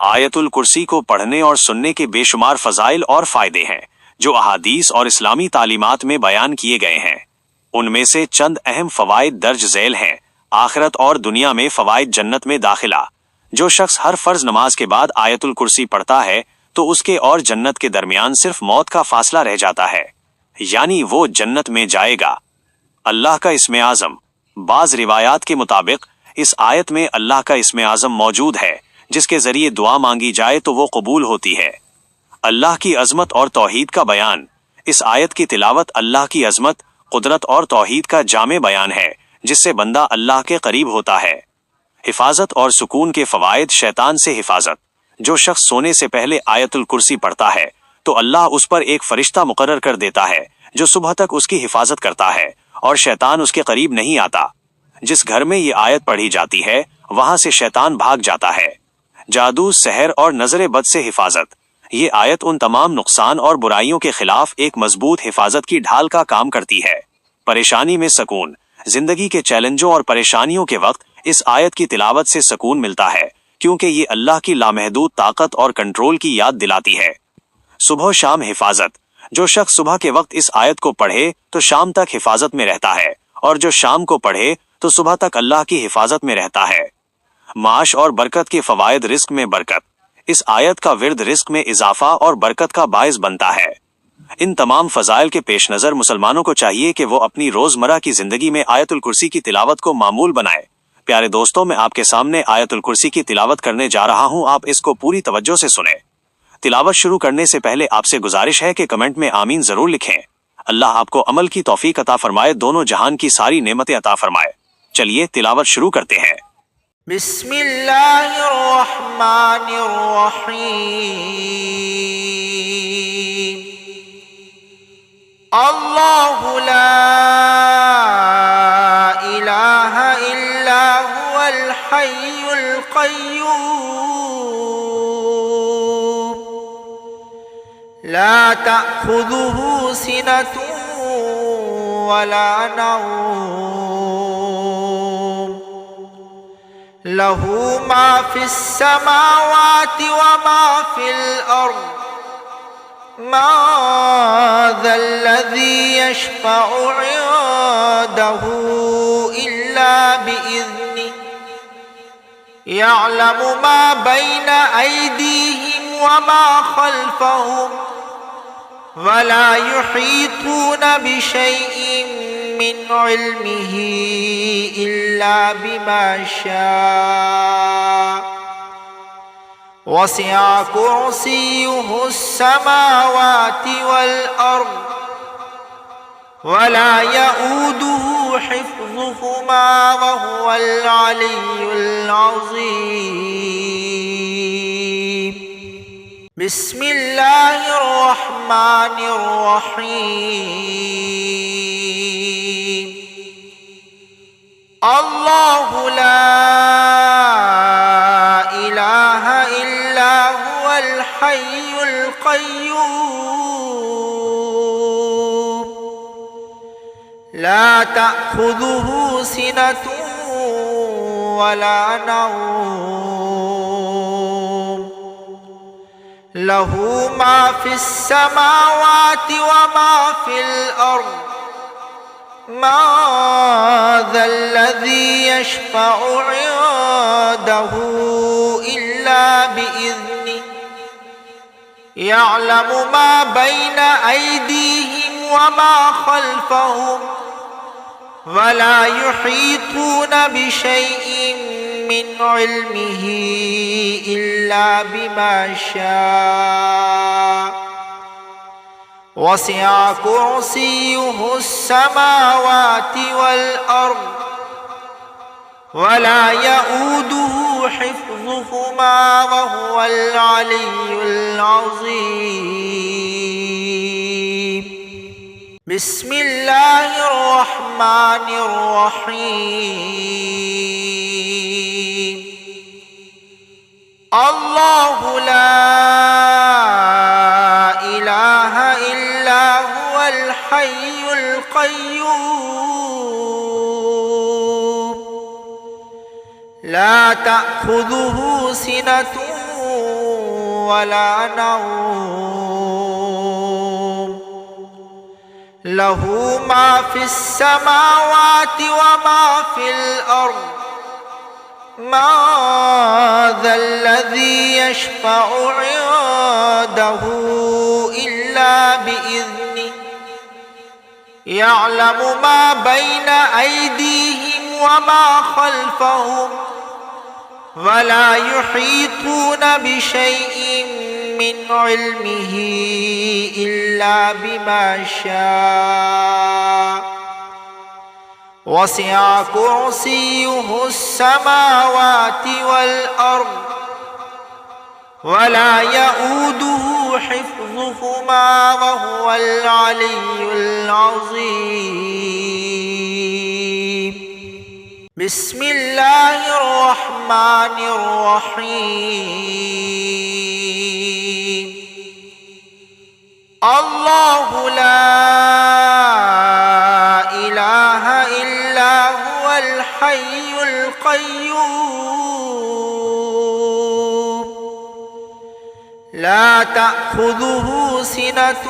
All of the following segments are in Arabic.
آیت الکرسی کو پڑھنے اور سننے کے بے شمار فضائل اور فائدے ہیں جو احادیث اور اسلامی تعلیمات میں بیان کیے گئے ہیں۔ ان میں سے چند اہم فوائد درج ذیل ہیں۔ آخرت اور دنیا میں فوائد: جنت میں داخلہ۔ جو شخص ہر فرض نماز کے بعد آیت الکرسی پڑھتا ہے تو اس کے اور جنت کے درمیان صرف موت کا فاصلہ رہ جاتا ہے، یعنی وہ جنت میں جائے گا۔ اللہ کا اسم اعظم۔ بعض روایات کے مطابق اس آیت میں اللہ کا اسم اعظم موجود ہے جس کے ذریعے دعا مانگی جائے تو وہ قبول ہوتی ہے۔ اللہ کی عظمت اور توحید کا بیان۔ اس آیت کی تلاوت اللہ کی عظمت، قدرت اور توحید کا جامع بیان ہے جس سے بندہ اللہ کے قریب ہوتا ہے۔ حفاظت اور سکون کے فوائد: شیطان سے حفاظت۔ جو شخص سونے سے پہلے آیت الکرسی پڑھتا ہے تو اللہ اس پر ایک فرشتہ مقرر کر دیتا ہے جو صبح تک اس کی حفاظت کرتا ہے اور شیطان اس کے قریب نہیں آتا۔ جس گھر میں یہ آیت پڑھی جاتی ہے وہاں سے شیطان بھاگ جاتا ہے۔ جادو، سحر اور نظر بد سے حفاظت۔ یہ آیت ان تمام نقصان اور برائیوں کے خلاف ایک مضبوط حفاظت کی ڈھال کا کام کرتی ہے۔ پریشانی میں سکون۔ زندگی کے چیلنجوں اور پریشانیوں کے وقت اس آیت کی تلاوت سے سکون ملتا ہے کیونکہ یہ اللہ کی لامحدود طاقت اور کنٹرول کی یاد دلاتی ہے۔ صبح و شام حفاظت۔ جو شخص صبح کے وقت اس آیت کو پڑھے تو شام تک حفاظت میں رہتا ہے، اور جو شام کو پڑھے تو صبح تک اللہ کی حفاظت میں رہتا ہے۔ معاش اور برکت کے فوائد: رزق میں برکت۔ اس آیت کا ورد رزق میں اضافہ اور برکت کا باعث بنتا ہے۔ ان تمام فضائل کے پیش نظر مسلمانوں کو چاہیے کہ وہ اپنی روزمرہ کی زندگی میں آیت الکرسی کی تلاوت کو معمول بنائے۔ پیارے دوستوں، میں آپ کے سامنے آیت الکرسی کی تلاوت کرنے جا رہا ہوں، آپ اس کو پوری توجہ سے سنیں۔ تلاوت شروع کرنے سے پہلے آپ سے گزارش ہے کہ کمنٹ میں آمین ضرور لکھیں۔ اللہ آپ کو عمل کی توفیق عطا فرمائے، دونوں جہان کی ساری نعمتیں عطا فرمائے۔ چلیے تلاوت شروع کرتے ہیں۔ بسم اللہ الرحمن الرحیم۔ اللہ لا الہ الا هو الحی القیوم لا تأخذه سنة ولا نوم له ما في السماوات وما في الأرض ما ذا الذي يشفع عنده إلا بإذنه يعلم ما بين أيديهم وما خلفهم ولا يحيطون بشيء من علمه إلا بما شاء وسع كرسيه السماوات والأرض ولا يؤوده حفظهما وهو العلي العظيم بسم الله الرحمن الرحيم الله لا إله إلا هو الحي القيوم لا تأخذه سنة ولا نوم له ما في السماوات وما في الأرض ما ذا الذي يشفع عنده إلا بإذنه يعلم ما بين أيديهم وما خلفهم ولا يحيطون بشيء من علمه إلا بما شاء وسع كرسيه السماوات والأرض ولا يؤوده حفظهما وهو العلي العظيم بسم الله الرحمن الرحيم الله لا إله إلا هو الحي القيوم لا تأخذه سنة ولا نوم له ما في السماوات وما في الأرض ما ذا الذي يشفع عنده إلا بإذنه يعلم ما بين أيديهم وما خلفهم ولا يحيطون بشيء من علمه إلا بما شاء وسع كرسيه السماوات والأرض ولا يؤوده حفظهما وهو العلي العظيم بسم الله الرحمن الرحيم الله لا إله إلا هو الحي القيوم لا تأخذه سنة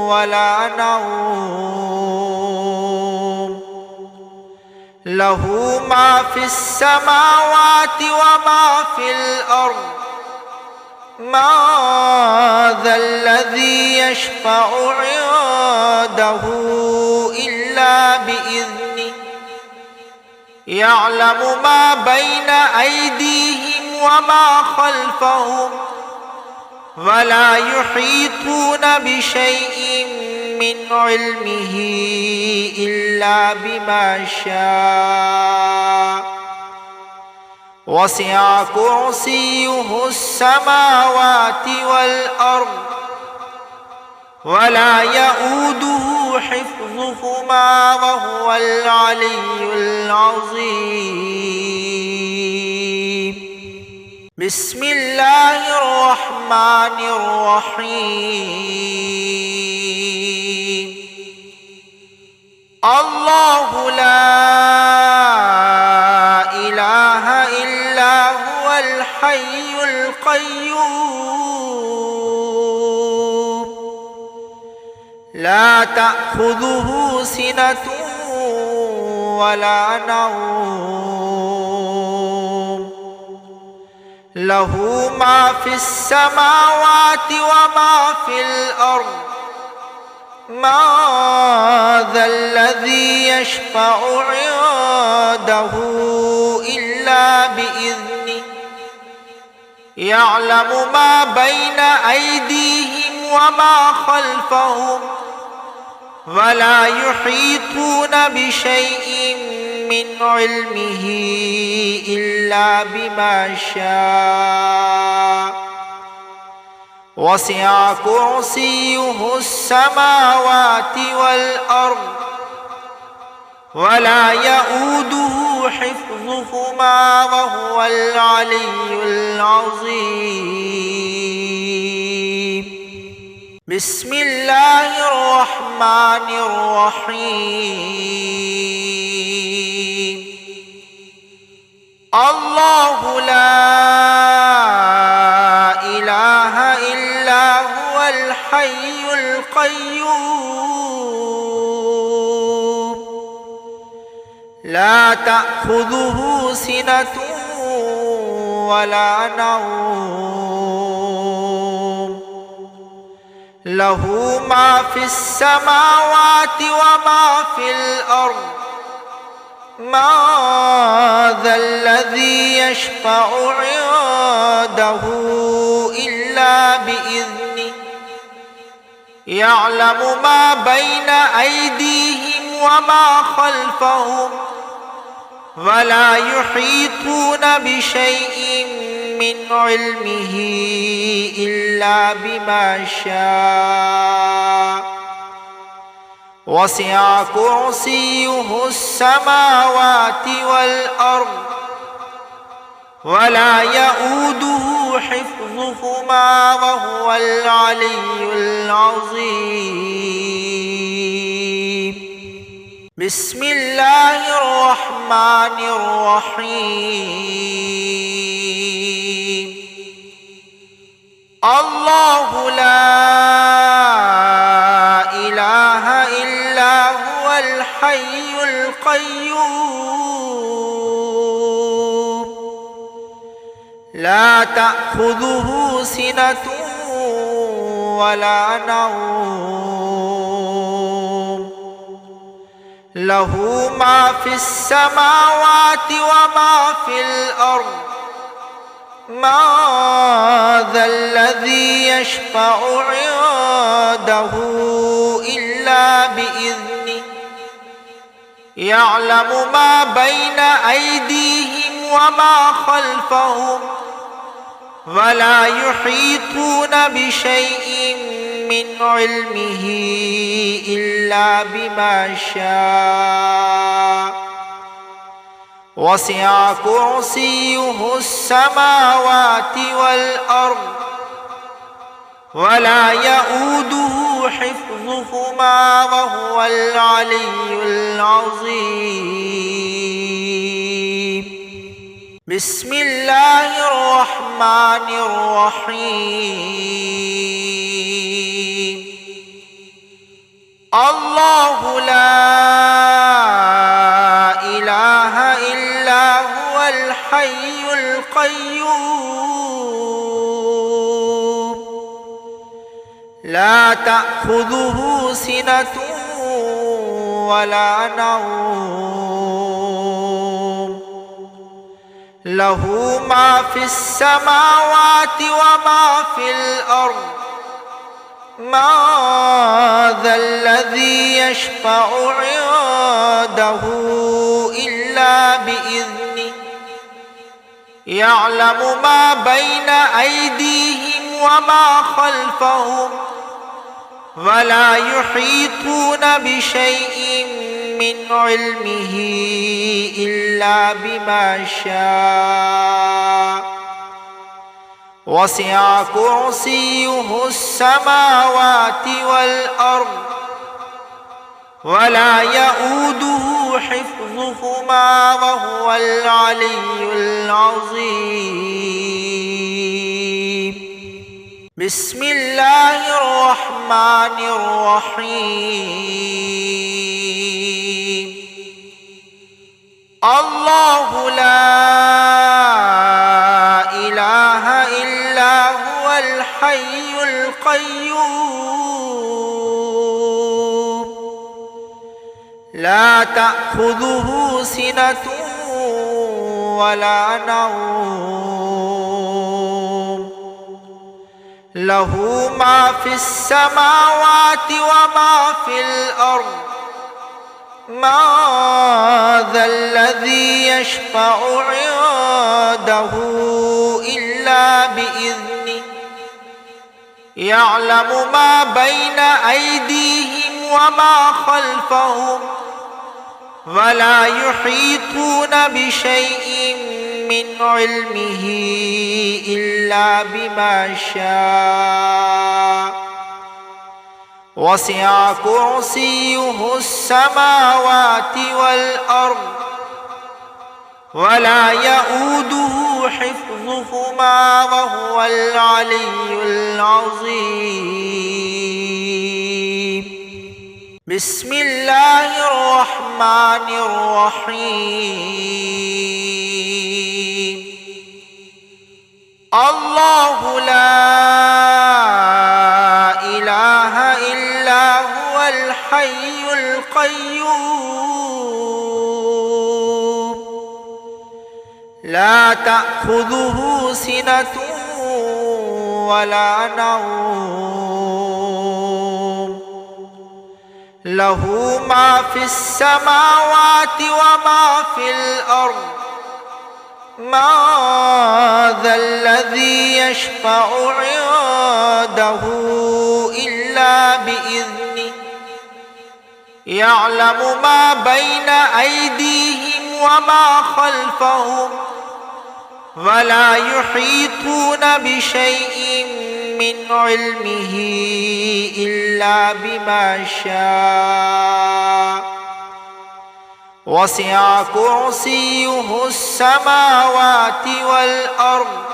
ولا نوم له ما في السماوات وما في الأرض ما ذا الذي يشفع عنده إلا بإذنه يعلم ما بين أيديهم وما خلفهم ولا يحيطون بشيء من علمه إلا بما شاء وسع كرسيه السماوات والأرض ولا يؤوده حفظهما وهو العلي العظيم بسم الله الرحمن الرحيم الله لا إله إلا هو الحي القيوم لا تأخذه سنة ولا نوم له ما في السماوات وما في الأرض ما ذا الذي يشفع عنده إلا بإذنه يعلم ما بين أيديهم وما خلفهم ولا يحيطون بشيء من علمه إلا بما شاء وسع كرسيه السماوات والأرض ولا يؤوده حفظهما وهو العلي العظيم بسم الله الرحمن الرحيم الرحمن الرحيم. الله لا إله إلا هو الحي القيوم لا تأخذه سنة ولا نوم له ما في السماوات وما في الأرض ما ذا الذي يشفع عنده إلا بإذنه يعلم ما بين أيديهم وما خلفهم ولا يحيطون بشيء من علمه إلا بما شاء وسع كرسيه السماوات والأرض ولا يؤوده حفظهما وهو العلي العظيم بسم الله الرحمن الرحيم الله لا إله إلا هو الحي القيوم لا تأخذه سنة ولا نوم له ما في السماوات وما في الأرض ما ذا الذي يشفع عنده إلا بإذنه يعلم ما بين أيديهم وما خلفهم ولا يحيطون بشيء من علمه إلا بما شاء وسع كرسيه السماوات والأرض ولا يؤوده حفظهما وهو العلي العظيم بسم الله الرحمن الرحيم الله لا إله إلا هو الحي القيوم لا تأخذه سنة ولا نوم له ما في السماوات وما في الأرض ما ذا الذي يشفع عنده إلا بإذنه يعلم ما بين أيديهم وما خلفهم ولا يحيطون بشيء من علمه إلا بما شاء وسع كرسيه السماوات والأرض ولا يؤوده حفظهما وهو العلي العظيم بسم الله الرحمن الرحيم الله لا إله إلا هو الحي القيوم لا تأخذه سنة ولا نوم له ما في السماوات وما في الأرض ما ذا الذي يشفع عنده إلا بإذنه يعلم ما بين أيديهم وما خلفهم ولا يحيطون بشيء من علمه إلا بما شاء وسع كرسيه السماوات والأرض ولا يؤوده حفظهما وهو العلي العظيم بسم الله الرحمن الرحيم الله لا إله إلا هو الحي القيوم لا تأخذه سنة ولا نوم له ما في السماوات وما في الأرض ما ذا الذي يشفع عنده إلا بإذنه يعلم ما بين أيديهم وما خلفهم ولا يحيطون بشيء من علمه إلا بما شاء وسع كرسيه السماوات والأرض ولا يؤوده حفظهما وهو العلي العظيم بسم الله الرحمن الرحيم الله لا إله إلا هو الحي القيوم لا تأخذه سنة ولا نوم له ما في السماوات وما في الأرض ما ذا الذي يشفع عنده إلا بإذنه يعلم ما بين أيديهم وما خلفهم ولا يحيطون بشيء من علمه إلا بما شاء وسع كرسيه السماوات والأرض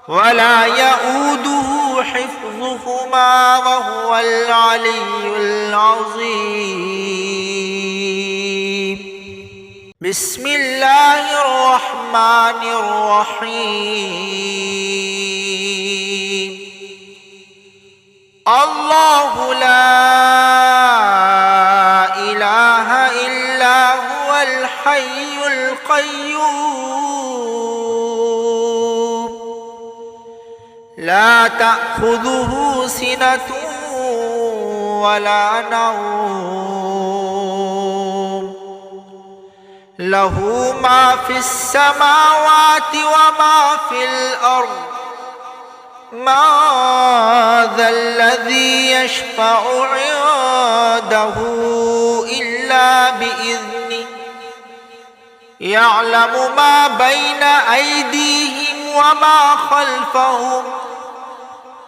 ولا يؤوده حفظهما وهو العلي العظيم. بسم الله الرحمن الرحيم. الله لا إله إلا هو الحي القيوم لا تأخذه سنة ولا نوم له ما في السماوات وما في الأرض ما ذا الذي يشفع عنده إلا بإذنه يعلم ما بين أيديهم وما خلفهم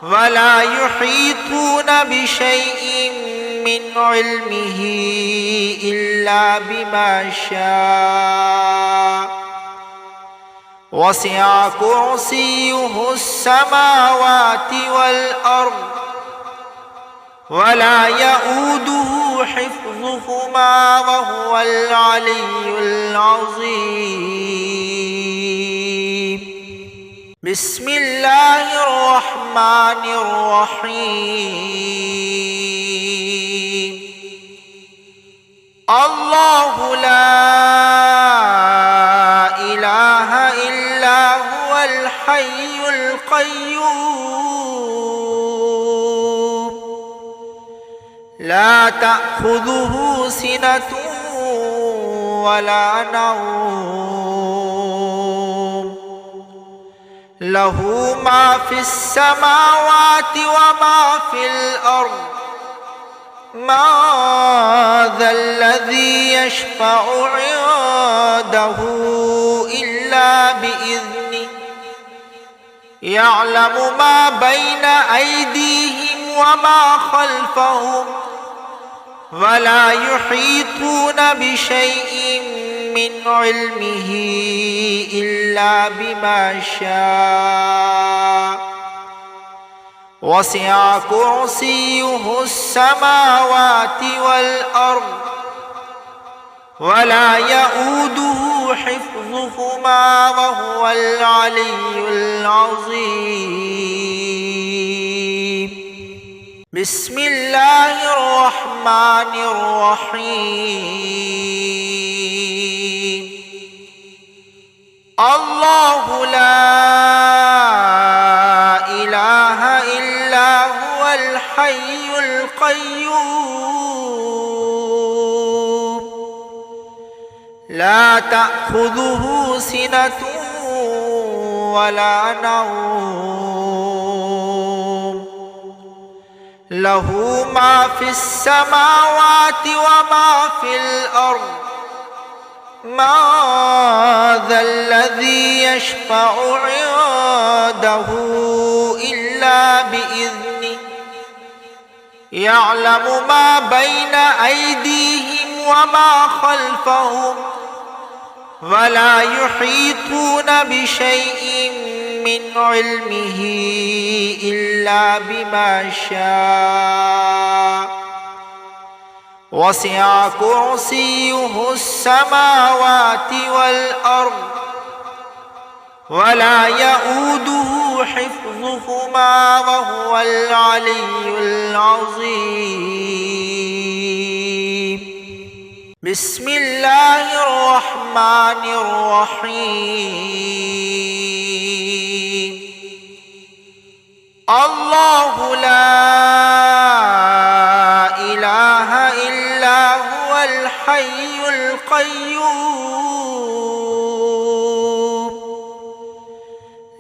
ولا يحيطون بشيء من علمه إلا بما شاء وسع كرسيه السماوات والأرض ولا يؤوده حفظهما وهو العلي العظيم. بسم الله الرحمن الرحيم. الله لا إله إلا هو الحي القيوم لا تأخذه سنة ولا نوم له ما في السماوات وما في الأرض ما ذا الذي يشفع عنده إلا بإذنه يعلم ما بين أيديهم وما خلفهم ولا يحيطون بشيء من علمه إلا بما شاء وسع كرسيه السماوات والأرض ولا يؤوده حفظهما وهو العلي العظيم. بسم الله الرحمن الرحيم. الله لا إله إلا هو الحي القيوم لا تأخذه سنة ولا نوم له ما في السماوات وما في الأرض ما ذا الذي يشفع عنده إلا بإذنه يعلم ما بين أيديهم وما خلفهم ولا يحيطون بشيء من علمه إلا بما شاء وسع كرسيه السماوات والأرض ولا يؤوده حفظهما وهو العلي العظيم. بسم الله الرحمن الرحيم. الله لا إله إلا هو الحي القيوم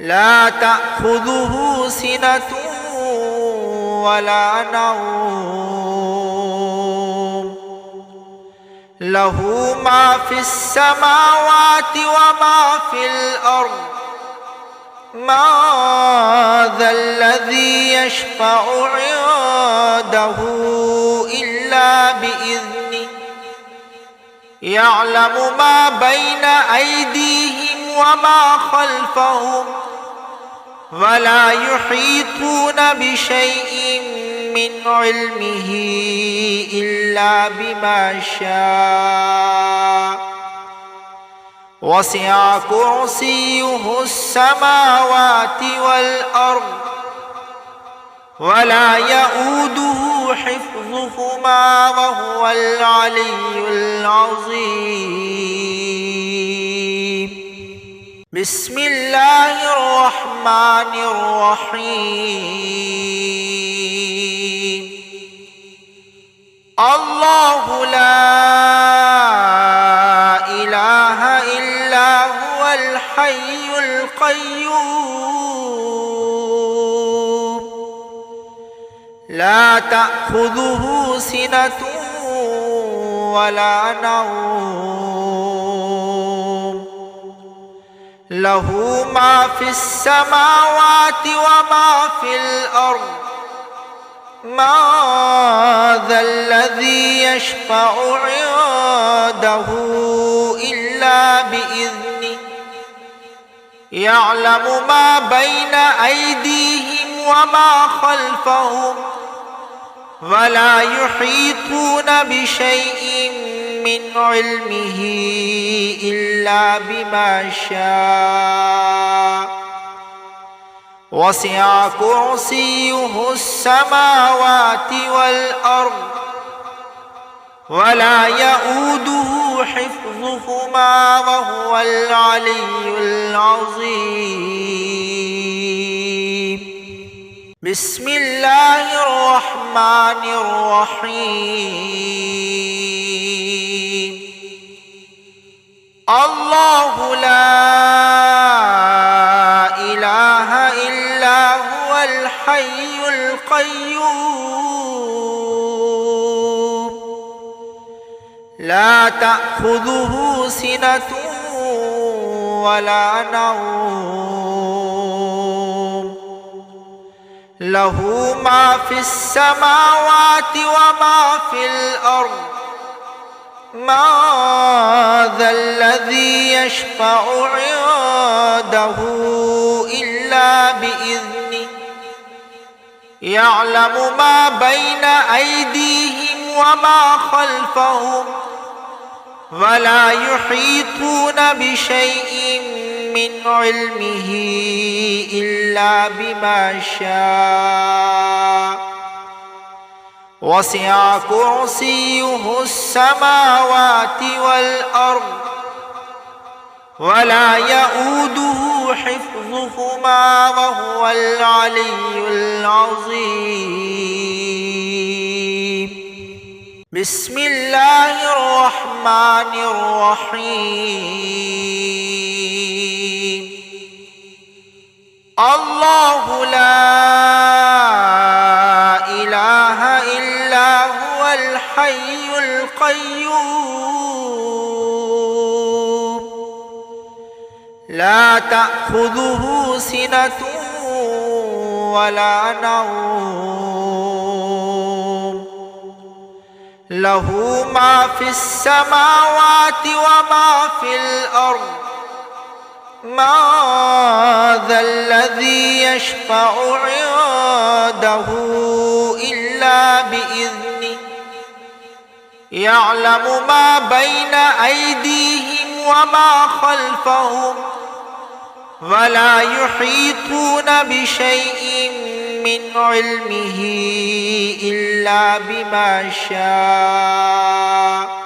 لا تأخذه سنة ولا نوم له ما في السماوات وما في الأرض ما ذا الذي يشفع عنده إلا بإذنه يعلم ما بين أيديهم وما خلفهم ولا يحيطون بشيء من علمه إلا بما شاء وسع كرسيه السماوات والأرض ولا يؤوده حفظهما وهو العلي العظيم بسم الله الرحمن الرحيم الله لا إله إلا هو الحي القيوم لا تأخذه سنة ولا نوم له ما في السماوات وما في الأرض ما ذا الذي يشفع عنده إلا بإذنه يعلم ما بين أيديهم وما خلفهم ولا يحيطون بشيء من علمه إلا بما شاء وسع كرسيه السماوات والأرض ولا يؤوده حفظهما وهو العلي العظيم بسم الله الرحمن الرحيم الله لا إله إلا هو الحي القيوم لا تأخذه سنة ولا نوم له ما في السماوات وما في الأرض ما ذا الذي يشفع عنده إلا بإذنه يعلم ما بين أيديهم وما خلفهم ولا يحيطون بشيء من علمه إلا بما شاء وسع كرسيه السماوات والأرض ولا يؤوده حفظهما وهو العلي العظيم بسم الله الرحمن الرحيم الله لا إله إلا هو الحي القيوم لا تأخذه سنة ولا نوم له ما في السماوات وما في الأرض ما ذا الذي يشفع عنده إلا بإذنه يعلم ما بين أيديهم وما خلفهم ولا يحيطون بشيء من علمه إلا بما شاء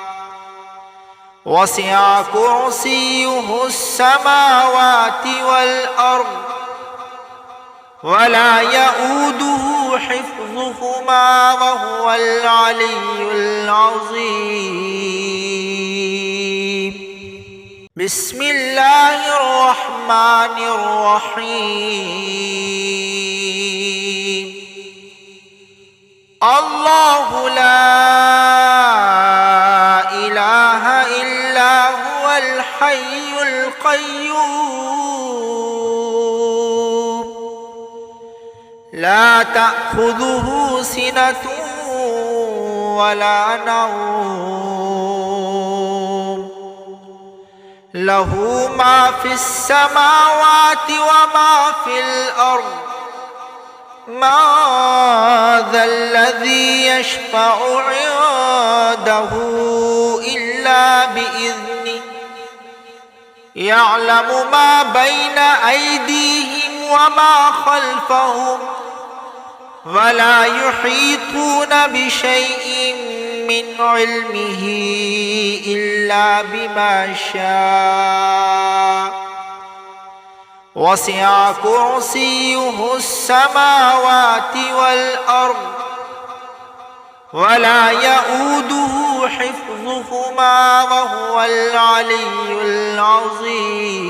وسع كرسيه السماوات والأرض ولا يؤوده حفظهما وهو العلي العظيم بسم الله الرحمن الرحيم الله لا إله إلا هو الحي القيوم لا تأخذه سنة ولا نوم له ما في السماوات وما في الأرض ما ذا الذي يشفع عنده إلا بإذنه يعلم ما بين أيديهم وما خلفهم ولا يحيطون بشيء من علمه إلا بما شاء وسع كرسيه السماوات والأرض ولا يؤوده حفظهما وهو العلي العظيم